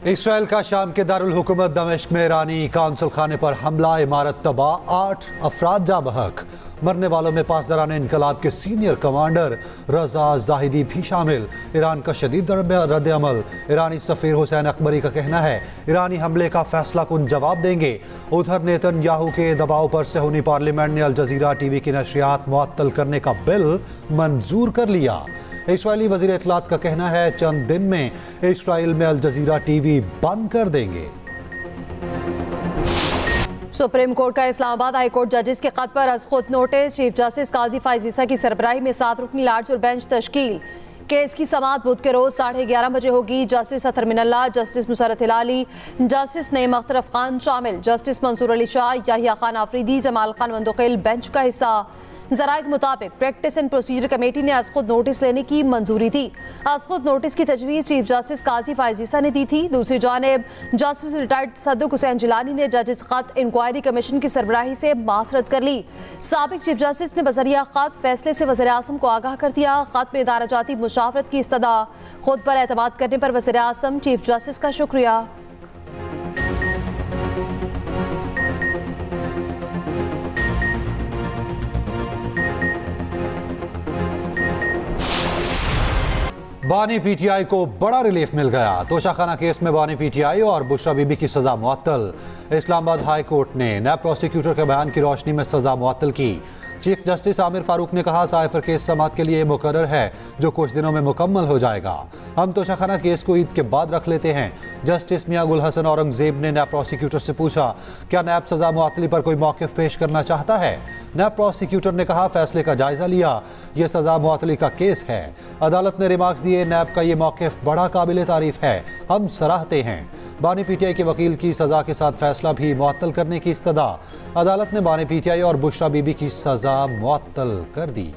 Israel का शाम के दारुल हुकूमत दमिश्क में ईरानी काउंसिल खाने पर हमला, इमारत तबाह, 8 अफराद जा बहक। मरने वालों में पासदारान इनकलाब के सीनियर कमांडर रजा जाहिदी भी शामिल। ईरान का शदीद रद्द अमल। ईरानी सफीर हुसैन अकबरी का कहना है ईरानी हमले का फैसला कुन जवाब देंगे। उधर नेतन्याहू के दबाव पर सेहूनी पार्लियामेंट ने अल जजीरा टीवी की नशरियात मुअत्तल करने का बिल मंजूर कर लिया। इस्राएली वज़ीर इत्तलात का कहना है चंद दिन में इस्राएल में अल जजीरा टीवी बंद कर देंगे। सुप्रीम कोर्ट का इस्लामाबाद हाई कोर्ट जजेस के खत पर अज़ खुद नोटिस। चीफ जस्टिस काजी फाइज ईसा की सरबराही में 7 रुकनी लार्ज और बेंच तश्कील। केस की समाअत बुध के रोज 11:30 बजे होगी। जस्टिस अतर मिनल्ला, जस्टिस मुसरत हिलाली, जस्टिस नईम अख्तरफ खान शामिल। जस्टिस मंसूर अली शाह, याहिया खान आफरीदी, जमाल खान मंदोखिल बेंच का हिस्सा। ज़राए के मुताबिक प्रैक्टिस एंड प्रोसीजर कमेटी ने अज़ खुद नोटिस लेने की मंजूरी दी। अज़ खुद नोटिस की तजवीज़ चीफ जस्टिस काजी फाइज ईसा ने दी थी। दूसरी जानिब जस्टिस रिटायर्ड सद्दुक हुसैन जिलानी ने जजेस खत इंक्वायरी कमीशन की सरबराही से मासरत कर ली। साबिक चीफ जस्टिस ने बजरिया खत फैसले से वज़ीर आज़म को आगाह कर दिया। खत में इदारा जाती मुशावरत की इस्तदा। खुद पर एतमाद करने पर वज़ीर आज़म चीफ जस्टिस का शुक्रिया। बानी पीटीआई को बड़ा रिलीफ मिल गया। तोशाखाना केस में बानी पीटीआई और बुशरा बीबी की सजा मुअत्तल। इस्लामाबाद हाई कोर्ट ने नैब प्रोसिक्यूटर के बयान की रोशनी में सजा मुअत्तल की। चीफ जस्टिस आमिर फारूक ने कहा साइफर केस समाअत के लिए मुकर्रर है जो कुछ दिनों में मुकम्मल हो जाएगा। हम तोशाखाना केस को ईद के बाद रख लेते हैं। जस्टिस मियां गुल हसन औरंगजेब ने नैब प्रोसिक्यूटर से पूछा क्या नैब सजा मुअत्तली पर कोई मौक़िफ़ पेश करना चाहता है। नैब प्रोसिक्यूटर ने कहा फैसले का जायजा लिया, यह सजा मुअत्तली का केस है। अदालत ने रिमार्क्स दिए नैब का ये मौक़िफ़ बड़ा काबिल तारीफ है, हम सराहते हैं। बानी पीटीआई के वकील की सजा के साथ फैसला भी मुअत्तल करने की इस्तदा। अदालत ने बानी पीटीआई और बुशरा बीबी की सजा मुअत्तल कर दी।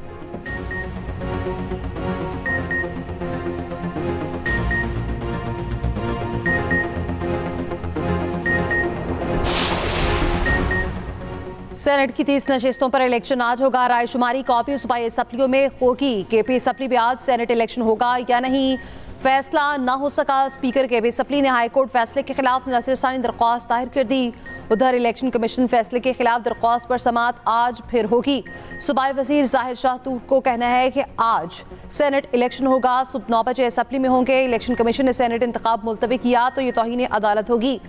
सेनेट की 30 नशिस्तों पर इलेक्शन आज होगा। रायशुमारी कॉपी सूबाई असम्बलियों में होगी। केपी असम्बली में आज सेनेट इलेक्शन होगा या नहीं, फैसला ना हो सका। स्पीकर केपी असम्बली ने हाईकोर्ट फैसले के खिलाफ नज़रसानी दरख्वास्त दायर कर दी। उधर इलेक्शन कमीशन फैसले के खिलाफ दरख्वास्त पर समाअत आज फिर होगी। सूबाई वजीर जाहिर शाह तूर को कहना है कि आज सेनेट इलेक्शन होगा। सुबह 9 बजे असम्बली में होंगे। इलेक्शन कमीशन ने सेनेट इंतखाब मुलतवी किया तो ये तौहीन अदालत होगी।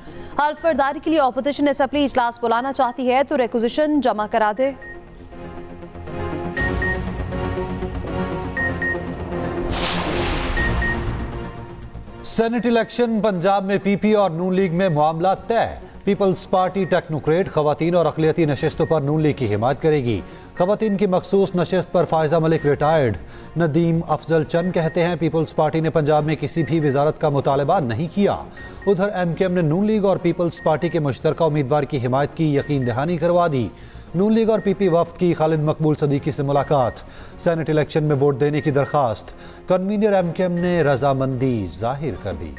हल्फ बर्दारी के लिए ऑपोजिशन असम्बली इजलास बुलाना चाहती है तो रिक्विजिशन जमा करा दे। सेनेट इलेक्शन पंजाब में पीपी और नून लीग में मामला तय। पीपल्स पार्टी टेक्नोक्रेट खवातीन और अक़लियती नशिस्तों पर नून लीग की हिमायत करेगी। खवातीन की मखसूस नशिस्त पर फायजा मलिक रिटायर्ड नदीम अफजल चंद कहते हैं पीपल्स पार्टी ने पंजाब में किसी भी वजारत का मुतालबा नहीं किया। उधर MKM ने नून लीग और पीपल्स पार्टी के मुश्तरका उम्मीदवार की हिमायत की यकीन दहानी करवा दी। नून लीग और पीपी वफ्द की खालिद मकबूल सदीकी से मुलाकात। सेनेट इलेक्शन में वोट देने की दरखास्त। कन्वीनर MKM ने रजामंदी जाहिर कर दी।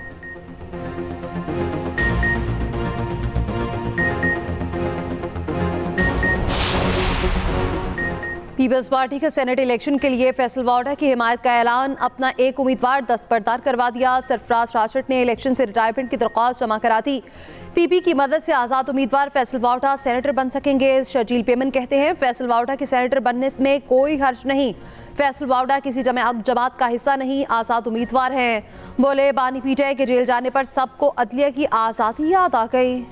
पीपल्स पार्टी के सेनेट इलेक्शन के लिए फैसल वाडा की हिमायत का ऐलान। अपना एक उम्मीदवार दस्तबरदार करवा दिया। सरफराज राशद ने इलेक्शन से रिटायरमेंट की दरख्वास्त जमा करा दी। पीपी की मदद से आज़ाद उम्मीदवार फैसल वाडा सेनेटर बन सकेंगे। शर्जील पेमन कहते हैं फैसल वाडा के सेनेटर बनने में कोई हर्ज नहीं। फैसल वाडा किसी जमात का हिस्सा नहीं, आज़ाद उम्मीदवार हैं। बोले बानी पीटीआई के जेल जाने पर सबको अदलिया की आज़ादी याद आ गई।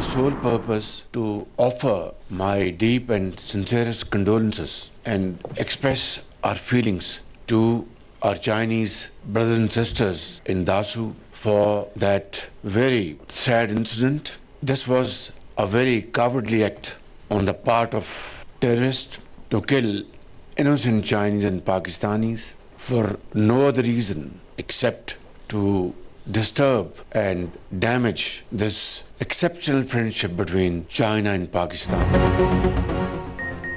Sole purpose to offer my deep and sincerest condolences and express our feelings to our Chinese brothers and sisters in Dasu for that very sad incident. This was a very cowardly act on the part of terrorists to kill innocent Chinese and Pakistanis for no other reason except to disturb and damage this exceptional friendship between China and Pakistan.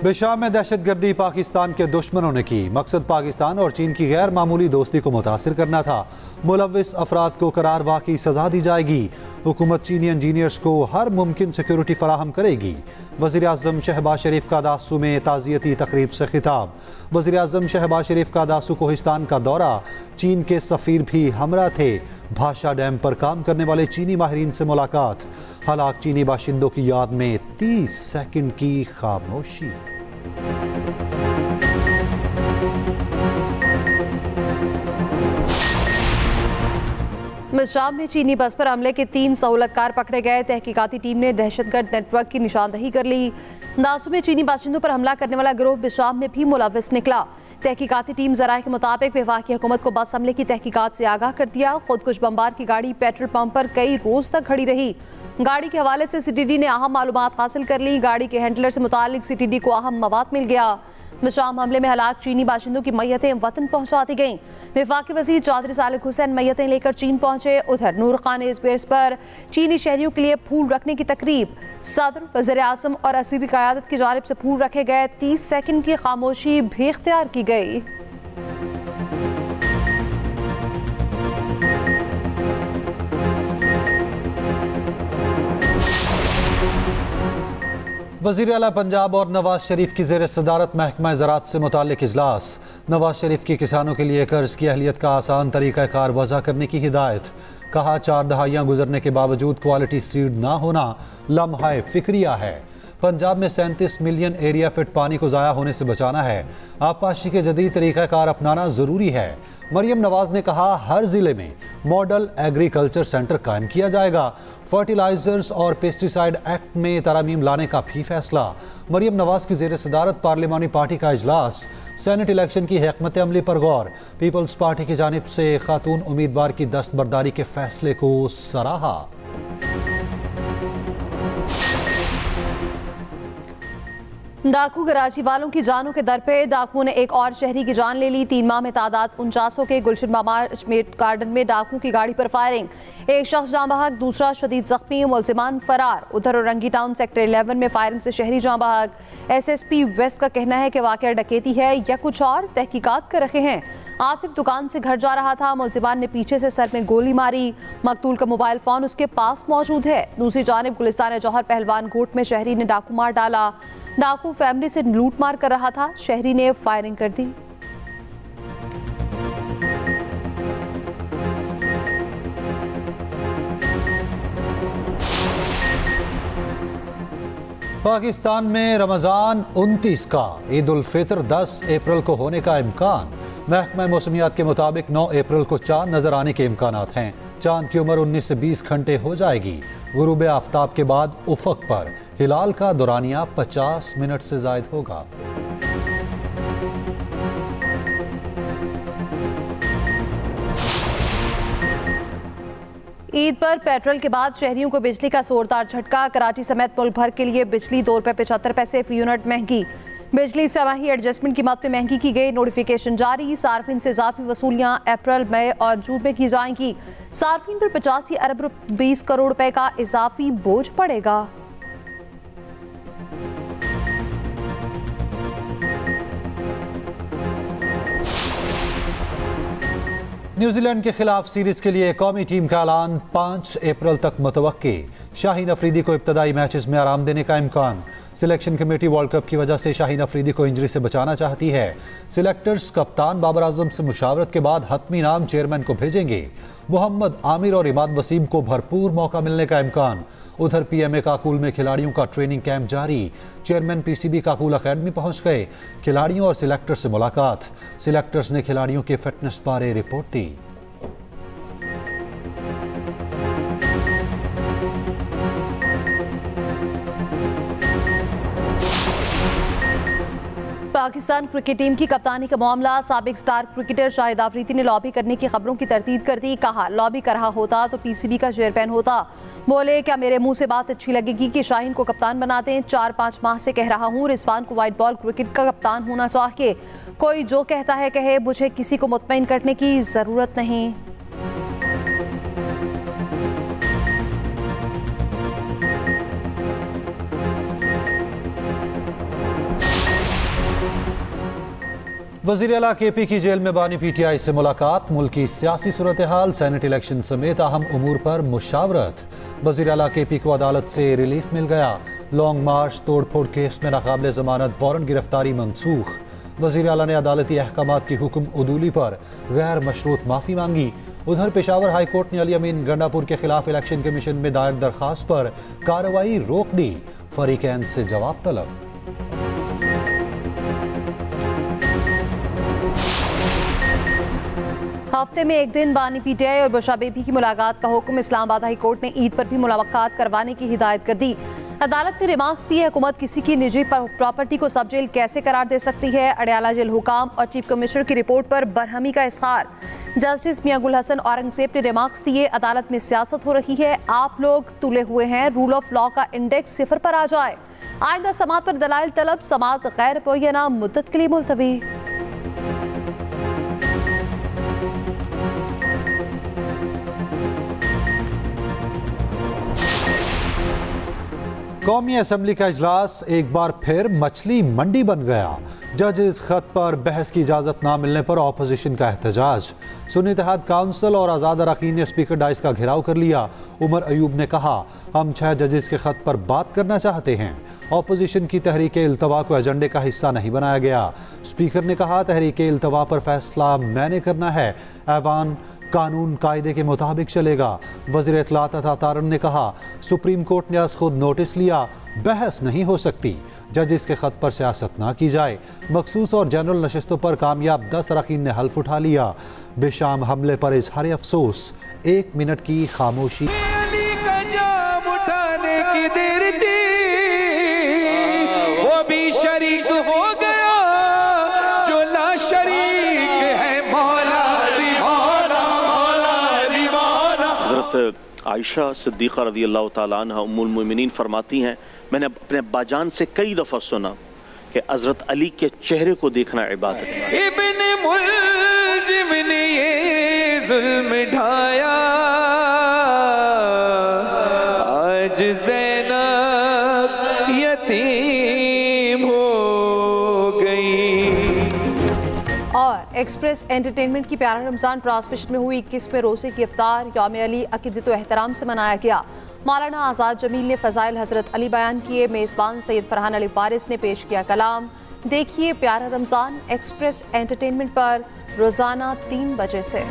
Besham में दहशतगर्दी पाकिस्तान के दुश्मनों ने की। मकसद पाकिस्तान और चीन की गैर मामूली दोस्ती को मुतासिर करना था। मुलव्विस अफराद को करार वाक़ई सजा दी जाएगी। हुकूमत चीनी इंजीनियर्स को हर मुमकिन सिक्योरिटी फराहम करेगी। वज़ीर आज़म शहबाज शरीफ का दासू में ताज़ियती तकरीब से खिताब। वज़ीर आज़म शहबाज शरीफ का दासू कोहिस्तान का दौरा, चीन के सफ़ीर भी हमरा थे। भाषा डैम पर काम करने वाले चीनी माहिरीन से मुलाकात। हलाक चीनी बाशिंदों की याद में 30 सेकंड की खामोशी। शाम में चीनी बस पर हमले के 3 सहूलतकार पकड़े गए। तहकीकाती टीम ने दहशतगर्द नेटवर्क की निशानदही कर ली। दासू में चीनी बाशिंदों पर हमला करने वाला गिरोह बिशाम में भी मुलविस निकला। तहकीकाती टीम ज़राए के मुताबिक वफाकी हुकूमत को बस हमले की तहकीकात से आगाह कर दिया। खुदकुश बमबार की गाड़ी पेट्रोल पंप पर कई रोज तक खड़ी रही। गाड़ी के हवाले से सीटीडी ने अहम मालूमात हासिल कर ली। गाड़ी के हैंडलर से मुतालिक सीटीडी को अहम मवाद मिल गया। शाम हमले में हलाक चीनी बाशिंदों की मैयतें वतन पहुंचा दी गईं। वफाकी वज़ीर चौधरी सालिक हुसैन मैयतें लेकर चीन पहुंचे। उधर नूर खान एयरबेस पर चीनी शहरियों के लिए फूल रखने की तकरीब। सदर, वज़ीर आज़म और असीरी क़यादत की जानिब से फूल रखे गए। 30 सेकंड की खामोशी भी इख्तियार की गई। वज़ीर आला पंजाब और नवाज शरीफ की ज़ेर सदारत महकमा ज़राअत से मुताल्लिक इजलास। नवाज शरीफ की किसानों के लिए कर्ज की अहलियत का आसान तरीक़ाकार वज़ा करने की हिदायत। कहा 4 दहाइयाँ गुजरने के बावजूद क्वालिटी सीड ना होना लम्हा फ़िक्रिया है। पंजाब में 37 मिलियन एरिया फिट पानी को ज़ाया होने से बचाना है। आबपाशी के जदीद तरीक़ाकार अपनाना ज़रूरी है। मरियम नवाज ने कहा हर ज़िले में मॉडल एग्रीकल्चर सेंटर कायम किया जाएगा। फर्टिलाइजर्स और पेस्टिसाइड एक्ट में तरमीम लाने का भी फैसला। मरियम नवाज की ज़ेर सदारत पार्लिमानी पार्टी का इजलास। सेनेट इलेक्शन की हिकमत अमली पर गौर। पीपल्स पार्टी की जानिब से खातून उम्मीदवार की दस्तबरदारी के फैसले को सराहा। डाकू कराची वालों की जानों के दर पे। डाकुओं ने एक और शहरी की जान ले ली। 3 माह में तादाद 49 के गुलशन मामा अजमेर गार्डन में डाकू की गाड़ी पर फायरिंग। एक शख्स जाँ बहक, दूसरा शदीद जख्मी, मुलजिमान फरार। उधर औरंगी टाउन सेक्टर 11 में फायरिंग से शहरी जाँ बहक। SSP वेस्ट का कहना है कि वाकया डकैती है या कुछ और, तहकीकात कर रहे हैं। आसिफ दुकान से घर जा रहा था। मुलजिमान ने पीछे से सर में गोली मारी। मकतूल का मोबाइल फोन उसके पास मौजूद है। दूसरी जानिब गुलिस्तान जौहर पहलवान गोट में शहरी ने डाकू मार डाला। डाकू फैमिली से लूट मार कर रहा था। शहरी ने फायरिंग कर दी। पाकिस्तान में रमज़ान 29 का, ईद उल फितर 10 अप्रैल को होने का इम्कान। महकमा मौसमियात के मुताबिक 9 अप्रैल को चांद नजर आने के इम्कानात हैं। चांद की उम्र 19 से 20 घंटे हो जाएगी। गुरूब आफ्ताब के बाद उफक पर हिलाल का दौरानिया 50 मिनट से जायद होगा। ईद पर पेट्रोल के बाद शहरियों को बिजली का जोरदार झटका। कराची समेत मुल्क भर के लिए बिजली 2 रुपये 75 पैसे फी यूनिट महंगी। बिजली समाही एडजस्टमेंट कीमत में महंगी की गई। नोटिफिकेशन जारी। सार्फिन से इजाफी वसूलियाँ अप्रैल, मई और जून में की जाएंगी। सार्फिन पर 85 अरब 20 करोड़ रुपए का इजाफी बोझ पड़ेगा। न्यूजीलैंड के खिलाफ सीरीज के लिए कौमी टीम का ऐलान 5 अप्रैल तक मुतवक्की। शाहीन अफरीदी को इब्तदाई मैचेस में आराम देने का इम्कान। सिलेक्शन कमेटी वर्ल्ड कप की वजह से शाहीन अफरीदी को इंजरी से बचाना चाहती है। सिलेक्टर्स कप्तान बाबर आजम से मुशावरत के बाद हतमी नाम चेयरमैन को भेजेंगे। मोहम्मद आमिर और इमाद वसीम को भरपूर मौका मिलने का इम्कान। उधर PMA काकूल में खिलाड़ियों का ट्रेनिंग कैंप जारी। चेयरमैन PCB काकूल अकेडमी पहुंच गए। खिलाड़ियों और सिलेक्टर से मुलाकात। सिलेक्टर्स ने खिलाड़ियों के फिटनेस बारे रिपोर्ट दी। पाकिस्तान क्रिकेट टीम की कप्तानी का मामला। साबिक स्टार क्रिकेटर शाहिद आफरीदी ने लॉबी करने की खबरों की तरदीद कर दी। कहा लॉबी कर रहा होता तो PCB का चेयरमैन होता। बोले क्या मेरे मुंह से बात अच्छी लगेगी कि शाहीन को कप्तान बना दें? 4-5 माह से कह रहा हूं रिजवान को व्हाइट बॉल क्रिकेट का कप्तान होना चाहिए। कोई जो कहता है कहे, मुझे किसी को मुतमईन करने की जरूरत नहीं। वज़ीर आला KP की जेल में बानी PTI से मुलाकात, मुल्क की सियासी सूरत हाल, सेनेट इलेक्शन समेत अहम उमूर पर मुशावरत। वज़ीर आला KP को अदालत से रिलीफ मिल गया। लॉन्ग मार्च तोड़ फोड़ केस में नाकाबिल जमानत वारंट गिरफ्तारी मनसूख। वज़ीर आला ने अदालती अहकामात की हुक्म उदूली पर गैर मशरूत माफ़ी मांगी। उधर पेशावर हाई कोर्ट ने अली अमीन गंडापुर के खिलाफ इलेक्शन कमीशन में दायर दरखास्त पर कार्रवाई रोक दी। फरीकैन से जवाब तलब। हफ्ते में एक दिन बानी PTI और बुशरा बीबी की मुलाकात का हुक्म। इस्लामाबाद हाई कोर्ट ने ईद पर भी मुलाकात करवाने की हिदायत कर दी। अदालत ने रिमार्क्स दिए, हुकूमत किसी की निजी प्रॉपर्टी को सब जेल कैसे करार दे सकती है। अडयाला जेल हुकाम और चीफ कमिश्नर की रिपोर्ट पर बरहमी का इज़हार। जस्टिस मियां गुल हसन औरंगजेब ने रिमार्क्स दिए, अदालत में सियासत हो रही है, आप लोग तुले हुए हैं, रूल ऑफ लॉ का इंडेक्स 0 पर आ जाए। आइंदा समात पर दलाइल तलब, समात गैर मुअय्यना मुद्दत के लिए मुलतवी। कौमी असम्बली का इजलास एक बार फिर मछली मंडी बन गया। जजेस खत पर बहस की इजाज़त ना मिलने पर ऑपोजिशन का एहतजाज। सुन्नी इत्तेहाद काउंसिल और आज़ाद अरकान ने स्पीकर डाइस का घेराव कर लिया। उमर अयूब ने कहा, हम 6 जजेस के खत पर बात करना चाहते हैं। ऑपोजिशन की तहरीक इल्तवा को एजेंडे का हिस्सा नहीं बनाया गया। स्पीकर ने कहा, तहरीक इल्तवा पर फैसला मैंने करना है, ऐवान कानून कायदे के मुताबिक चलेगा। वज़ीर इत्तलात अता तारन ने कहा, सुप्रीम कोर्ट ने आज खुद नोटिस लिया, बहस नहीं हो सकती, जजेस के खत पर सियासत ना की जाए। मखसूस और जनरल नशिस्तों पर कामयाब 10 अरकान ने हल्फ उठा लिया। बेशाम हमले पर इजहार अफसोस, 1 मिनट की खामोशी। वो भी शरीक हो गया जो ला शरीक है, मौला आयशा सिद्दीक़ा रज़ियल्लाहु ताला अन्हा उम्मुल मोमिनीन फरमाती हैं, मैंने अपने अब्बाजान से कई दफ़ा सुना कि हज़रत अली के चेहरे को देखना इबादत है। इब्ने मुल्जिम ने ये जुल्म ढाया, आज ज़ैनब यतीम हो गई। और एक्सप्रेस एंटरटेनमेंट की प्यारा रमज़ान ट्रांसमिशन में हुई 21वें रोज़े की इफ्तार यौम अली अक़ीदत व एहतराम से मनाया गया। मौलाना आज़ाद जमील ने फ़ज़ाइल हज़रत अली बयान किए। मेज़बान सैयद फरहान अली वारिस ने पेश किया कलाम। देखिए प्यारा रमज़ान एक्सप्रेस एंटरटेनमेंट पर रोज़ाना 3 बजे से।